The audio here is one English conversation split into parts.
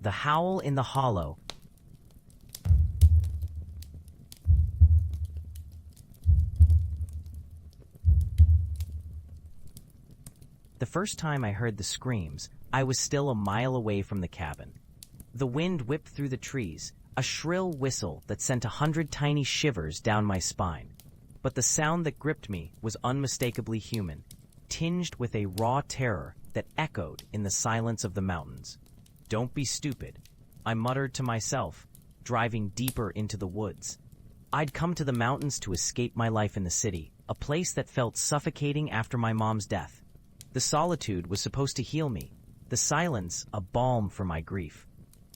The Howl in the Hollow. The first time I heard the screams, I was still a mile away from the cabin. The wind whipped through the trees, a shrill whistle that sent 100 tiny shivers down my spine. But the sound that gripped me was unmistakably human, tinged with a raw terror that echoed in the silence of the mountains. "Don't be stupid," I muttered to myself, driving deeper into the woods. I'd come to the mountains to escape my life in the city, a place that felt suffocating after my mom's death. The solitude was supposed to heal me, the silence a balm for my grief.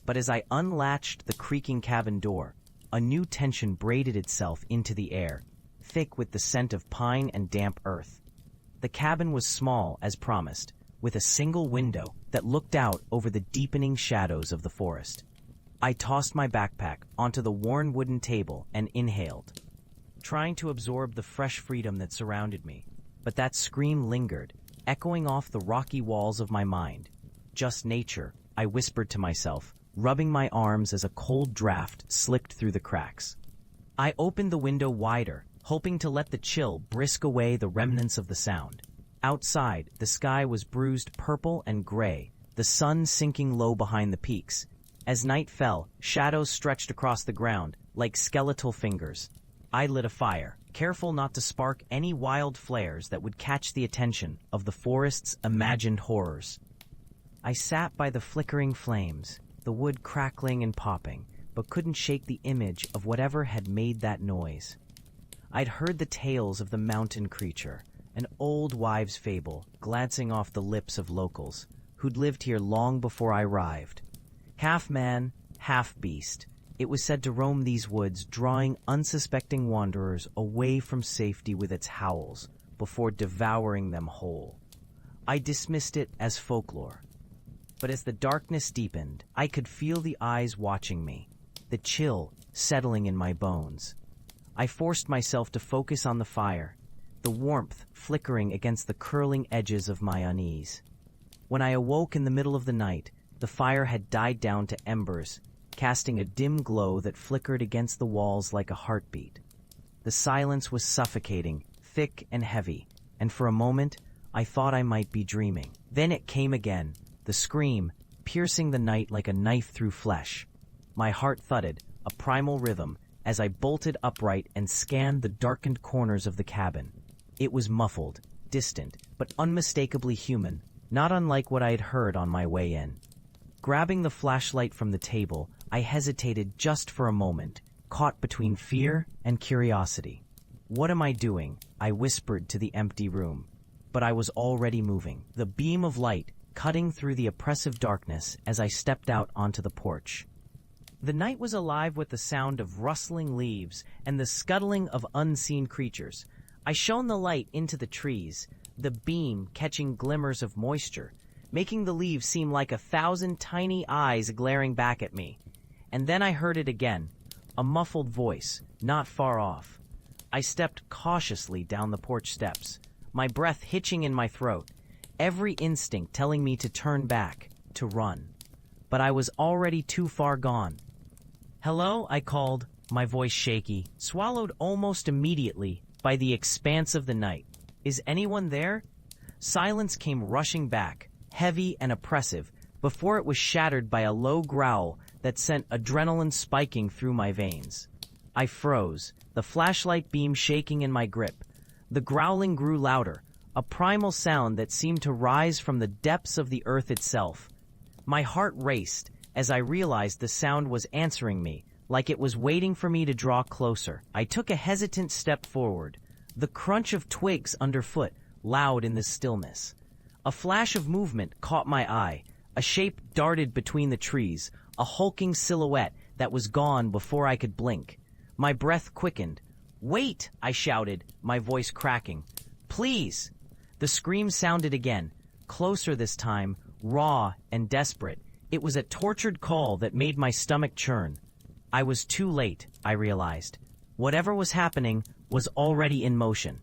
But as I unlatched the creaking cabin door, a new tension braided itself into the air, thick with the scent of pine and damp earth. The cabin was small, as promised, with a single window that looked out over the deepening shadows of the forest. I tossed my backpack onto the worn wooden table and inhaled, trying to absorb the fresh freedom that surrounded me. But that scream lingered, echoing off the rocky walls of my mind. "Just nature," I whispered to myself, rubbing my arms as a cold draft slipped through the cracks. I opened the window wider, hoping to let the chill brisk away the remnants of the sound. Outside, the sky was bruised purple and gray, the sun sinking low behind the peaks. As night fell, shadows stretched across the ground, like skeletal fingers. I lit a fire, careful not to spark any wild flares that would catch the attention of the forest's imagined horrors. I sat by the flickering flames, the wood crackling and popping, but couldn't shake the image of whatever had made that noise. I'd heard the tales of the mountain creature, an old wives' fable glancing off the lips of locals who'd lived here long before I arrived. Half man, half beast, it was said to roam these woods, drawing unsuspecting wanderers away from safety with its howls before devouring them whole. I dismissed it as folklore. But as the darkness deepened, I could feel the eyes watching me, the chill settling in my bones. I forced myself to focus on the fire, the warmth flickering against the curling edges of my unease. When I awoke in the middle of the night, the fire had died down to embers, casting a dim glow that flickered against the walls like a heartbeat. The silence was suffocating, thick and heavy, and for a moment, I thought I might be dreaming. Then it came again, the scream, piercing the night like a knife through flesh. My heart thudded, a primal rhythm, as I bolted upright and scanned the darkened corners of the cabin. It was muffled, distant, but unmistakably human, not unlike what I had heard on my way in. Grabbing the flashlight from the table, I hesitated just for a moment, caught between fear and curiosity. "What am I doing?" I whispered to the empty room. But I was already moving, the beam of light cutting through the oppressive darkness as I stepped out onto the porch. The night was alive with the sound of rustling leaves and the scuttling of unseen creatures. I shone the light into the trees, the beam catching glimmers of moisture, making the leaves seem like 1,000 tiny eyes glaring back at me. And then I heard it again, a muffled voice, not far off. I stepped cautiously down the porch steps, my breath hitching in my throat, every instinct telling me to turn back, to run. But I was already too far gone. "Hello," I called, my voice shaky, swallowed almost immediately by the expanse of the night. "Is anyone there?" Silence came rushing back, heavy and oppressive, before it was shattered by a low growl that sent adrenaline spiking through my veins. I froze, the flashlight beam shaking in my grip. The growling grew louder, a primal sound that seemed to rise from the depths of the earth itself. My heart raced as I realized the sound was answering me, like it was waiting for me to draw closer. I took a hesitant step forward, the crunch of twigs underfoot loud in the stillness. A flash of movement caught my eye, a shape darted between the trees, a hulking silhouette that was gone before I could blink. My breath quickened. "Wait!" I shouted, my voice cracking. "Please!" The scream sounded again, closer this time, raw and desperate. It was a tortured call that made my stomach churn. I was too late, I realized. Whatever was happening was already in motion.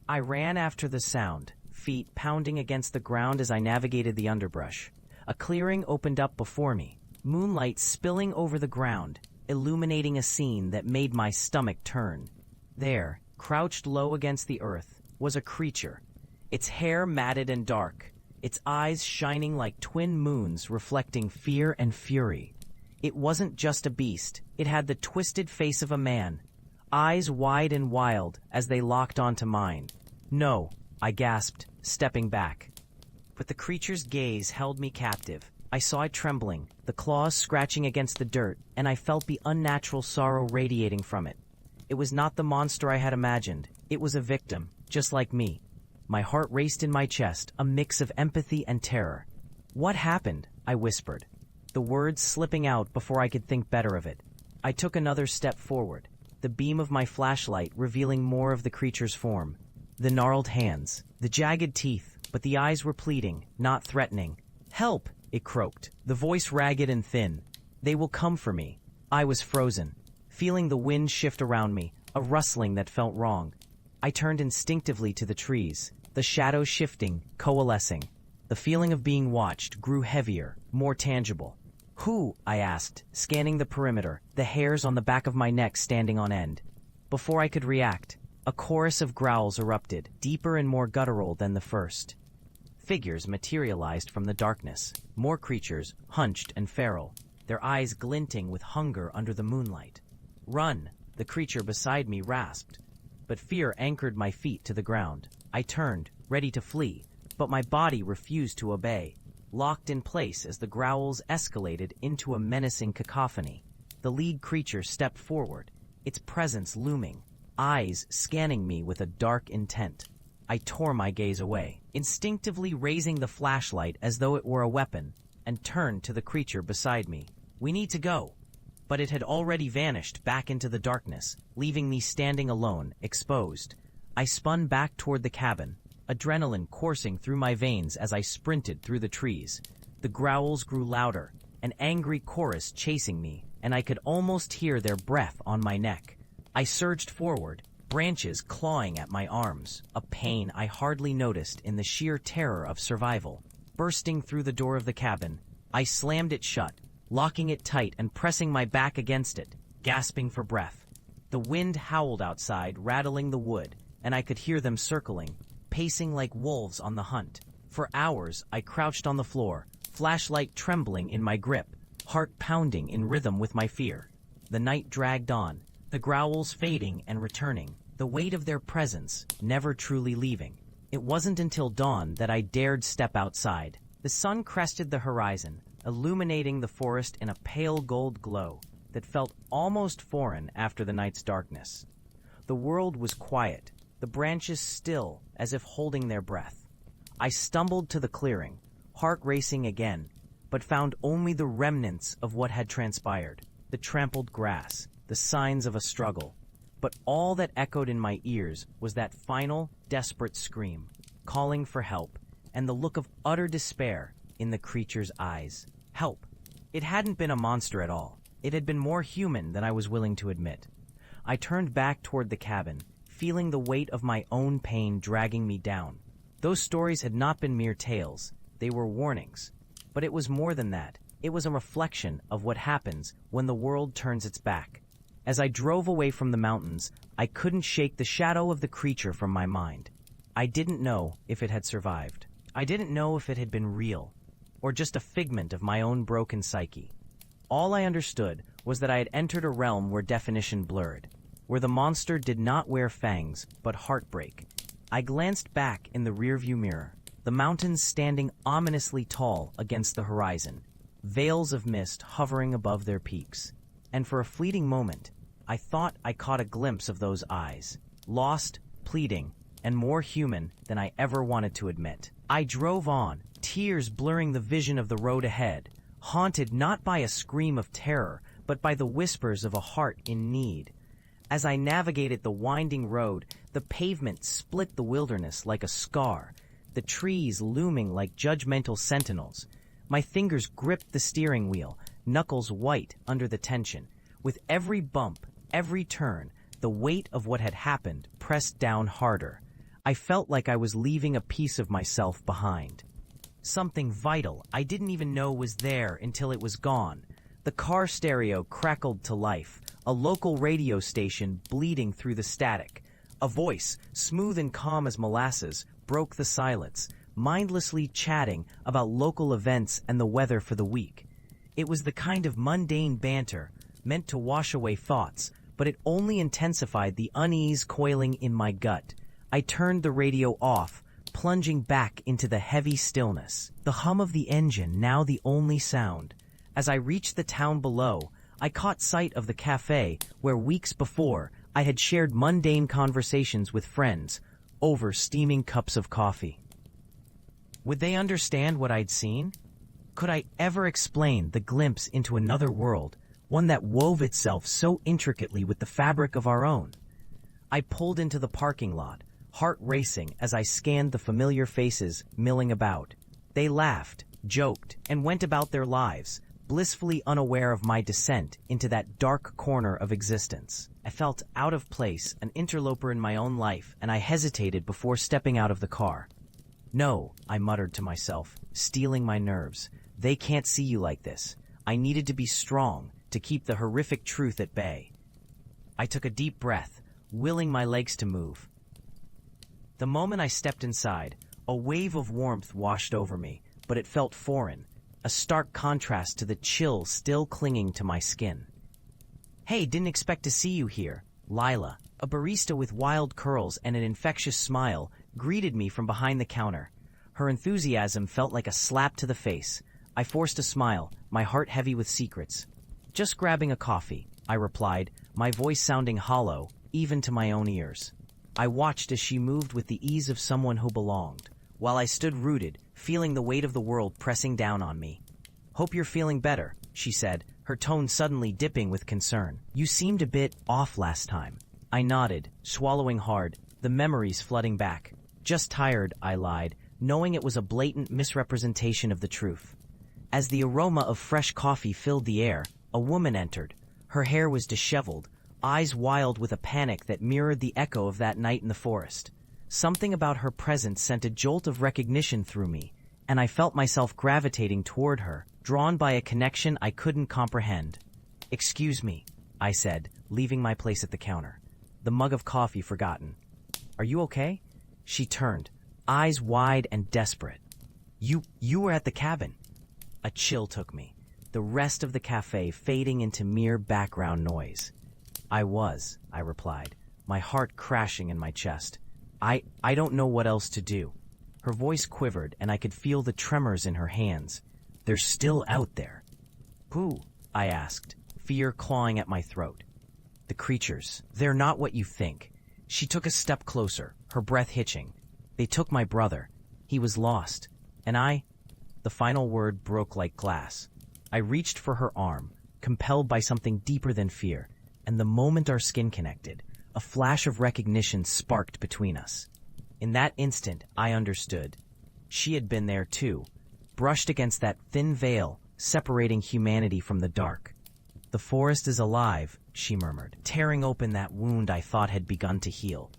I ran after the sound, feet pounding against the ground as I navigated the underbrush. A clearing opened up before me. moonlight spilling over the ground, illuminating a scene that made my stomach turn. There, crouched low against the earth, was a creature, its hair matted and dark, its eyes shining like twin moons reflecting fear and fury. It wasn't just a beast, it had the twisted face of a man, eyes wide and wild as they locked onto mine. "No," I gasped, stepping back. But the creature's gaze held me captive. I saw it trembling, the claws scratching against the dirt, and I felt the unnatural sorrow radiating from it. It was not the monster I had imagined. It was a victim, just like me. My heart raced in my chest, a mix of empathy and terror. "What happened?" I whispered, the words slipping out before I could think better of it. I took another step forward, the beam of my flashlight revealing more of the creature's form. The gnarled hands, the jagged teeth, but the eyes were pleading, not threatening. "Help!" it croaked, the voice ragged and thin. "They will come for me." I was frozen, feeling the wind shift around me, a rustling that felt wrong. I turned instinctively to the trees, the shadows shifting, coalescing. The feeling of being watched grew heavier, more tangible. "Who?" I asked, scanning the perimeter, the hairs on the back of my neck standing on end. Before I could react, a chorus of growls erupted, deeper and more guttural than the first. Figures materialized from the darkness, more creatures, hunched and feral, their eyes glinting with hunger under the moonlight. "Run!" the creature beside me rasped. But fear anchored my feet to the ground. I turned, ready to flee, but my body refused to obey, locked in place as the growls escalated into a menacing cacophony. The lead creature stepped forward, its presence looming, eyes scanning me with a dark intent. I tore my gaze away, instinctively raising the flashlight as though it were a weapon, and turned to the creature beside me. "We need to go." But it had already vanished back into the darkness, leaving me standing alone, exposed. I spun back toward the cabin, adrenaline coursing through my veins as I sprinted through the trees. The growls grew louder, an angry chorus chasing me, and I could almost hear their breath on my neck. I surged forward, branches clawing at my arms, a pain I hardly noticed in the sheer terror of survival. Bursting through the door of the cabin, I slammed it shut, locking it tight and pressing my back against it, gasping for breath. The wind howled outside, rattling the wood, and I could hear them circling, pacing like wolves on the hunt. For hours, I crouched on the floor, flashlight trembling in my grip, heart pounding in rhythm with my fear. The night dragged on, the growls fading and returning, the weight of their presence never truly leaving. It wasn't until dawn that I dared step outside. The sun crested the horizon, illuminating the forest in a pale gold glow that felt almost foreign after the night's darkness. The world was quiet, the branches still as if holding their breath. I stumbled to the clearing, heart racing again, but found only the remnants of what had transpired, the trampled grass, the signs of a struggle. But all that echoed in my ears was that final, desperate scream, calling for help, and the look of utter despair in the creature's eyes. Help. It hadn't been a monster at all. It had been more human than I was willing to admit. I turned back toward the cabin, feeling the weight of my own pain dragging me down. Those stories had not been mere tales. They were warnings. But it was more than that. It was a reflection of what happens when the world turns its back. As I drove away from the mountains, I couldn't shake the shadow of the creature from my mind. I didn't know if it had survived. I didn't know if it had been real, or just a figment of my own broken psyche. All I understood was that I had entered a realm where definition blurred, where the monster did not wear fangs, but heartbreak. I glanced back in the rearview mirror, the mountains standing ominously tall against the horizon, veils of mist hovering above their peaks. And for a fleeting moment, I thought I caught a glimpse of those eyes, lost, pleading, and more human than I ever wanted to admit. I drove on, tears blurring the vision of the road ahead, haunted not by a scream of terror, but by the whispers of a heart in need. As I navigated the winding road, the pavement split the wilderness like a scar, the trees looming like judgmental sentinels. My fingers gripped the steering wheel, knuckles white under the tension. With every bump, every turn, the weight of what had happened pressed down harder. I felt like I was leaving a piece of myself behind. Something vital I didn't even know was there until it was gone, The car stereo crackled to life, a local radio station bleeding through the static. A voice, smooth and calm as molasses, broke the silence, mindlessly chatting about local events and the weather for the week. It was the kind of mundane banter meant to wash away thoughts, but it only intensified the unease coiling in my gut. I turned the radio off, plunging back into the heavy stillness, the hum of the engine now the only sound. As I reached the town below, I caught sight of the cafe where weeks before I had shared mundane conversations with friends over steaming cups of coffee. Would they understand what I'd seen? Could I ever explain the glimpse into another world, one that wove itself so intricately with the fabric of our own? I pulled into the parking lot, heart racing as I scanned the familiar faces milling about. They laughed, joked, and went about their lives, blissfully unaware of my descent into that dark corner of existence. I felt out of place, an interloper in my own life, and I hesitated before stepping out of the car. No, I muttered to myself, steeling my nerves. They can't see you like this. I needed to be strong to keep the horrific truth at bay. I took a deep breath, willing my legs to move. The moment I stepped inside, a wave of warmth washed over me, but it felt foreign, a stark contrast to the chill still clinging to my skin. Hey, didn't expect to see you here. Lila, a barista with wild curls and an infectious smile, greeted me from behind the counter. Her enthusiasm felt like a slap to the face. I forced a smile, my heart heavy with secrets. Just grabbing a coffee, I replied, my voice sounding hollow, even to my own ears. I watched as she moved with the ease of someone who belonged, while I stood rooted, feeling the weight of the world pressing down on me. Hope you're feeling better, she said, her tone suddenly dipping with concern. You seemed a bit off last time. I nodded, swallowing hard, the memories flooding back. Just tired, I lied, knowing it was a blatant misrepresentation of the truth. As the aroma of fresh coffee filled the air, a woman entered. Her hair was disheveled, eyes wild with a panic that mirrored the echo of that night in the forest. Something about her presence sent a jolt of recognition through me, and I felt myself gravitating toward her, drawn by a connection I couldn't comprehend. Excuse me, I said, leaving my place at the counter, the mug of coffee forgotten. Are you okay? She turned, eyes wide and desperate. You were at the cabin. A chill took me, the rest of the cafe fading into mere background noise. I was, I replied, my heart crashing in my chest. I don't know what else to do. Her voice quivered, and I could feel the tremors in her hands. They're still out there. Who? I asked, fear clawing at my throat. The creatures. They're not what you think. She took a step closer, her breath hitching. They took my brother. He was lost. And I... The final word broke like glass. I reached for her arm, compelled by something deeper than fear, and the moment our skin connected, a flash of recognition sparked between us. In that instant, I understood. She had been there too, brushed against that thin veil separating humanity from the dark. The forest is alive, she murmured, tearing open that wound I thought had begun to heal.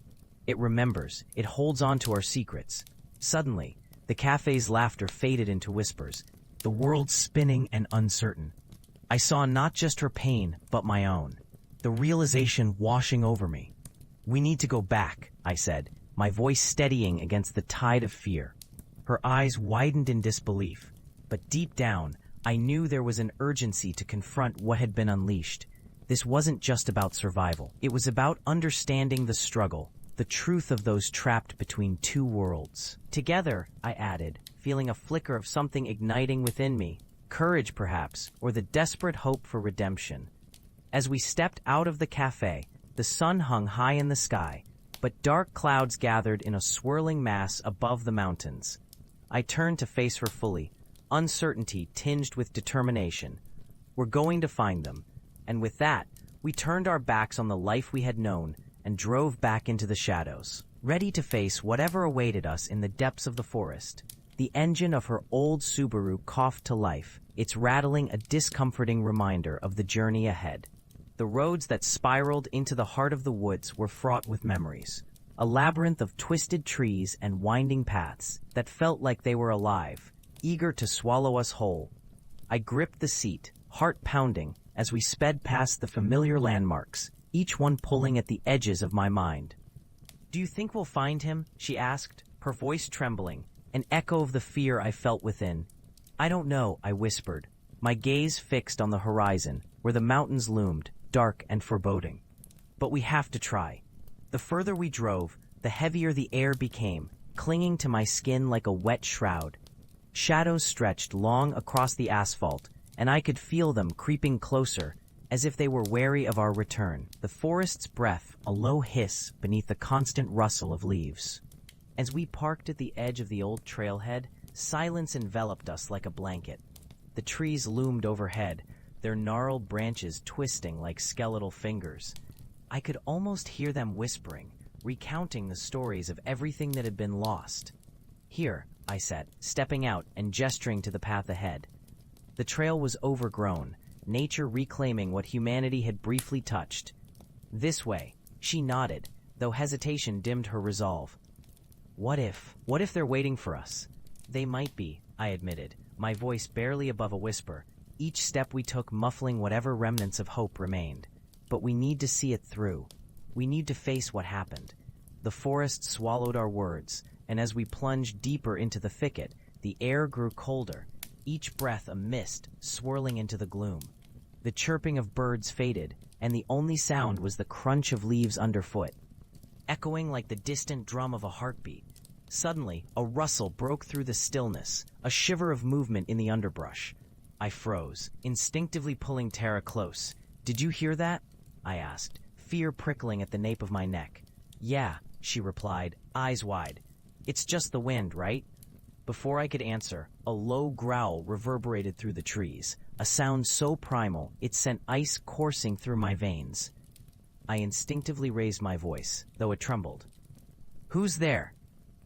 It remembers, it holds on to our secrets. Suddenly, the cafe's laughter faded into whispers, the world spinning and uncertain. I saw not just her pain, but my own, the realization washing over me. We need to go back, I said, my voice steadying against the tide of fear. Her eyes widened in disbelief, but deep down, I knew there was an urgency to confront what had been unleashed. This wasn't just about survival. It was about understanding the struggle, the truth of those trapped between two worlds. Together, I added, feeling a flicker of something igniting within me, courage perhaps, or the desperate hope for redemption. As we stepped out of the cafe, the sun hung high in the sky, but dark clouds gathered in a swirling mass above the mountains. I turned to face her fully, uncertainty tinged with determination. We're going to find them. And with that, we turned our backs on the life we had known and drove back into the shadows, ready to face whatever awaited us in the depths of the forest. The engine of her old Subaru coughed to life, its rattling a discomforting reminder of the journey ahead. The roads that spiraled into the heart of the woods were fraught with memories, a labyrinth of twisted trees and winding paths that felt like they were alive, eager to swallow us whole. I gripped the seat, heart pounding, as we sped past the familiar landmarks, each one pulling at the edges of my mind. "Do you think we'll find him?" she asked, her voice trembling, an echo of the fear I felt within. "I don't know," I whispered, my gaze fixed on the horizon, where the mountains loomed, dark and foreboding. "But we have to try." The further we drove, the heavier the air became, clinging to my skin like a wet shroud. Shadows stretched long across the asphalt, and I could feel them creeping closer, as if they were wary of our return. The forest's breath, a low hiss beneath the constant rustle of leaves. As we parked at the edge of the old trailhead, silence enveloped us like a blanket. The trees loomed overhead, their gnarled branches twisting like skeletal fingers. I could almost hear them whispering, recounting the stories of everything that had been lost. "Here," I said, stepping out and gesturing to the path ahead. The trail was overgrown, nature reclaiming what humanity had briefly touched. "This way," she nodded, though hesitation dimmed her resolve. What if they're waiting for us?" "They might be," I admitted, my voice barely above a whisper, each step we took muffling whatever remnants of hope remained. "But we need to see it through. We need to face what happened." The forest swallowed our words, and as we plunged deeper into the thicket, the air grew colder, each breath a mist swirling into the gloom. The chirping of birds faded, and the only sound was the crunch of leaves underfoot, echoing like the distant drum of a heartbeat. Suddenly, a rustle broke through the stillness, a shiver of movement in the underbrush. I froze, instinctively pulling Tara close. "Did you hear that?" I asked, fear prickling at the nape of my neck. "Yeah," she replied, eyes wide. "It's just the wind, right?" Before I could answer, a low growl reverberated through the trees, a sound so primal it sent ice coursing through my veins. I instinctively raised my voice, though it trembled. "Who's there?"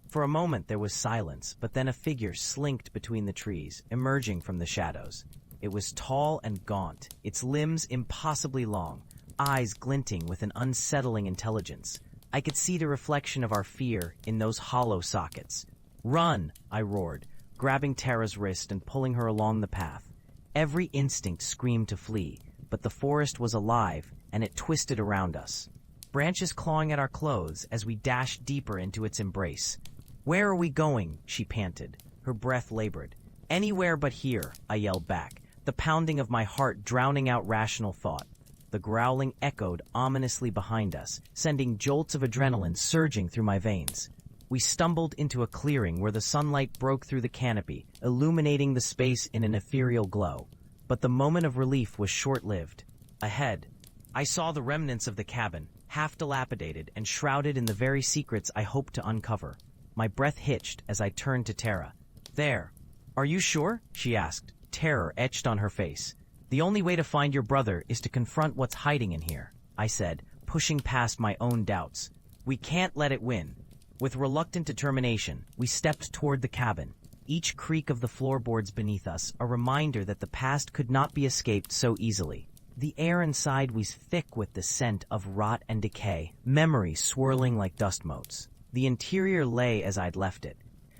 For a moment there was silence, but then a figure slinked between the trees, emerging from the shadows. It was tall and gaunt, its limbs impossibly long, eyes glinting with an unsettling intelligence. I could see the reflection of our fear in those hollow sockets. "Run!" I roared, grabbing Tara's wrist and pulling her along the path. Every instinct screamed to flee, but the forest was alive, and it twisted around us, branches clawing at our clothes as we dashed deeper into its embrace. "Where are we going?" she panted, her breath labored. "Anywhere but here," I yelled back, the pounding of my heart drowning out rational thought. The growling echoed ominously behind us, sending jolts of adrenaline surging through my veins. We stumbled into a clearing where the sunlight broke through the canopy, illuminating the space in an ethereal glow. But the moment of relief was short-lived. Ahead, I saw the remnants of the cabin, half dilapidated and shrouded in the very secrets I hoped to uncover. My breath hitched as I turned to Tara. "There. Are you sure?" she asked, terror etched on her face. "The only way to find your brother is to confront what's hiding in here," I said, pushing past my own doubts. "We can't let it win." With reluctant determination, we stepped toward the cabin, each creak of the floorboards beneath us a reminder that the past could not be escaped so easily. The air inside was thick with the scent of rot and decay, memory swirling like dust motes. The interior lay as I'd left it,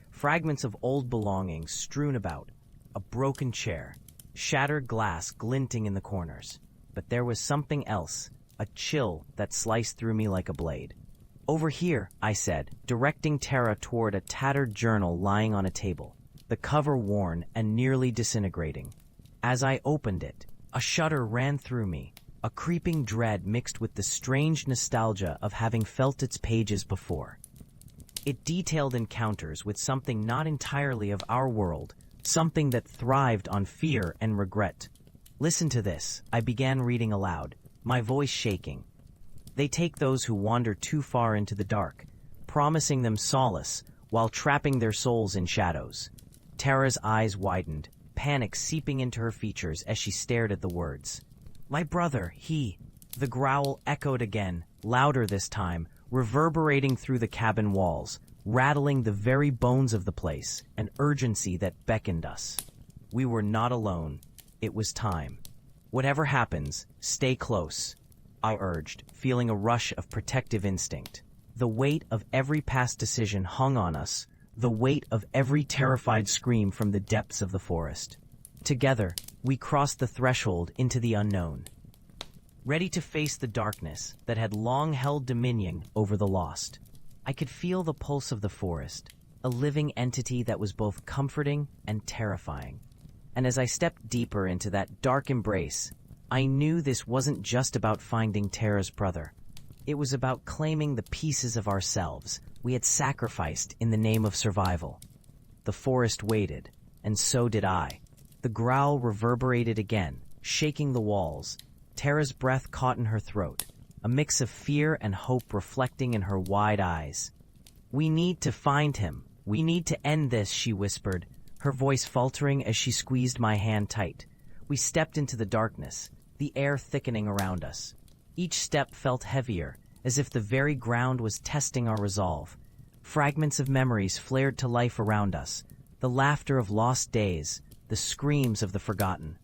fragments of old belongings strewn about, a broken chair, shattered glass glinting in the corners. But there was something else, a chill that sliced through me like a blade. "Over here," I said, directing Tara toward a tattered journal lying on a table, the cover worn and nearly disintegrating. As I opened it, a shudder ran through me, a creeping dread mixed with the strange nostalgia of having felt its pages before. It detailed encounters with something not entirely of our world, something that thrived on fear and regret. "Listen to this," I began reading aloud, my voice shaking. "They take those who wander too far into the dark, promising them solace while trapping their souls in shadows." Tara's eyes widened, panic seeping into her features as she stared at the words. "My brother, he..." The growl echoed again, louder this time, reverberating through the cabin walls, rattling the very bones of the place, an urgency that beckoned us. We were not alone. It was time. "Whatever happens, stay close," I urged, feeling a rush of protective instinct. The weight of every past decision hung on us, the weight of every terrified scream from the depths of the forest. Together, we crossed the threshold into the unknown, ready to face the darkness that had long held dominion over the lost. I could feel the pulse of the forest, a living entity that was both comforting and terrifying. And as I stepped deeper into that dark embrace, I knew this wasn't just about finding Tara's brother. It was about claiming the pieces of ourselves we had sacrificed in the name of survival. The forest waited, and so did I. The growl reverberated again, shaking the walls. Tara's breath caught in her throat, a mix of fear and hope reflecting in her wide eyes. "We need to find him. We need to end this," she whispered, her voice faltering as she squeezed my hand tight. We stepped into the darkness, the air thickening around us. Each step felt heavier, as if the very ground was testing our resolve. Fragments of memories flared to life around us, the laughter of lost days, the screams of the forgotten.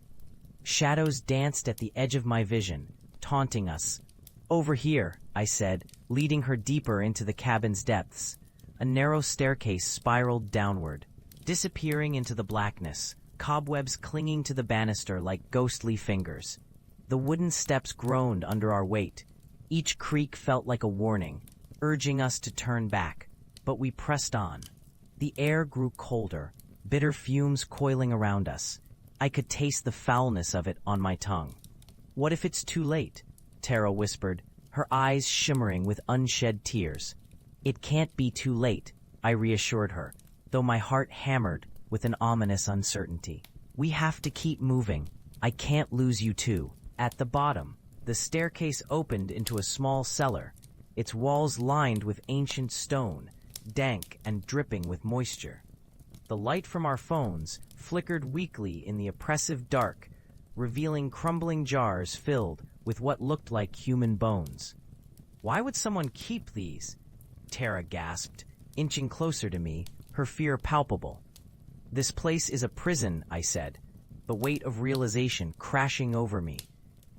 Shadows danced at the edge of my vision, taunting us. "Over here," I said, leading her deeper into the cabin's depths. A narrow staircase spiraled downward, disappearing into the blackness, cobwebs clinging to the banister like ghostly fingers. The wooden steps groaned under our weight. Each creak felt like a warning, urging us to turn back, but we pressed on. The air grew colder, bitter fumes coiling around us. I could taste the foulness of it on my tongue. "What if it's too late?" Tara whispered, her eyes shimmering with unshed tears. "It can't be too late," I reassured her, though my heart hammered with an ominous uncertainty. "We have to keep moving. I can't lose you too." At the bottom, the staircase opened into a small cellar, its walls lined with ancient stone, dank and dripping with moisture. The light from our phones flickered weakly in the oppressive dark, revealing crumbling jars filled with what looked like human bones. "Why would someone keep these?" Tara gasped, inching closer to me, her fear palpable. "This place is a prison," I said, the weight of realization crashing over me.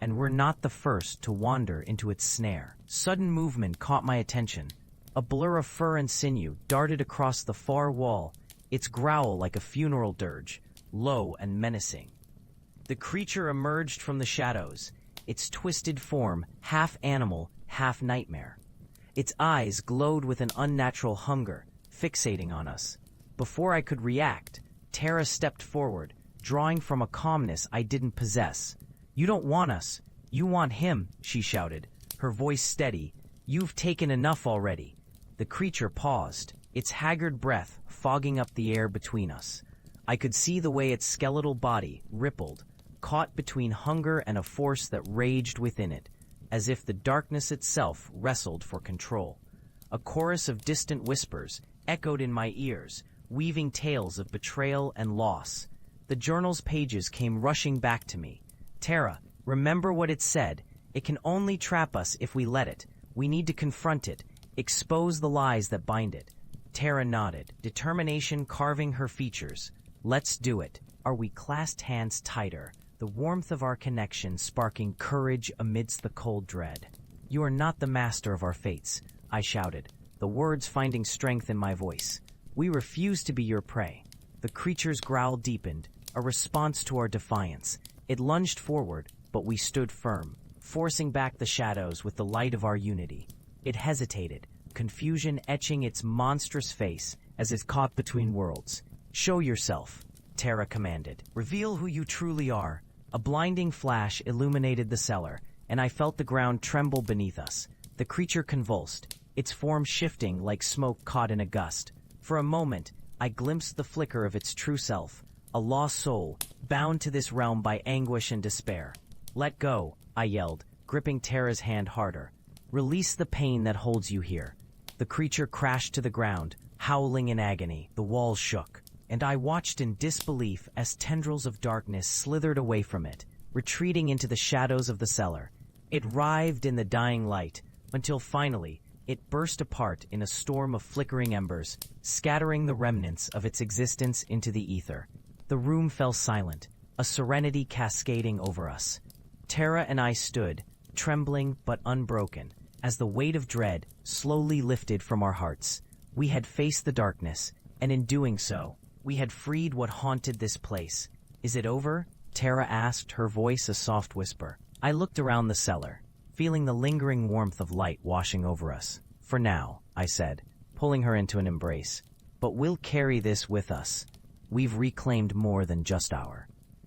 "And we're not the first to wander into its snare." Sudden movement caught my attention. A blur of fur and sinew darted across the far wall, its growl like a funeral dirge, low and menacing. The creature emerged from the shadows, its twisted form half animal, half nightmare. Its eyes glowed with an unnatural hunger, fixating on us. Before I could react, Tara stepped forward, drawing from a calmness I didn't possess. "You don't want us. You want him," she shouted, her voice steady. "You've taken enough already." The creature paused, its haggard breath fogging up the air between us. I could see the way its skeletal body rippled, caught between hunger and a force that raged within it, as if the darkness itself wrestled for control. A chorus of distant whispers echoed in my ears, weaving tales of betrayal and loss. The journal's pages came rushing back to me. "Tara, remember what it said. It can only trap us if we let it. We need to confront it, expose the lies that bind it." Tara nodded, determination carving her features. "Let's do it." We clasped hands tighter, the warmth of our connection sparking courage amidst the cold dread. "You are not the master of our fates," I shouted, the words finding strength in my voice. "We refuse to be your prey." The creature's growl deepened, a response to our defiance. It lunged forward, but we stood firm, forcing back the shadows with the light of our unity. It hesitated, confusion etching its monstrous face as it caught between worlds. "Show yourself," Tara commanded. "Reveal who you truly are." A blinding flash illuminated the cellar, and I felt the ground tremble beneath us. The creature convulsed, its form shifting like smoke caught in a gust. For a moment, I glimpsed the flicker of its true self, a lost soul, bound to this realm by anguish and despair. "Let go," I yelled, gripping Tara's hand harder. "Release the pain that holds you here." The creature crashed to the ground, howling in agony. The walls shook, and I watched in disbelief as tendrils of darkness slithered away from it, retreating into the shadows of the cellar. It writhed in the dying light, until finally, it burst apart in a storm of flickering embers, scattering the remnants of its existence into the ether. The room fell silent, a serenity cascading over us. Tara and I stood, trembling but unbroken, as the weight of dread slowly lifted from our hearts. We had faced the darkness, and in doing so, we had freed what haunted this place. Is it over? Tara asked, her voice a soft whisper. I looked around the cellar, feeling the lingering warmth of light washing over us. For now, I said, pulling her into an embrace. But we'll carry this with us. We've reclaimed more than just our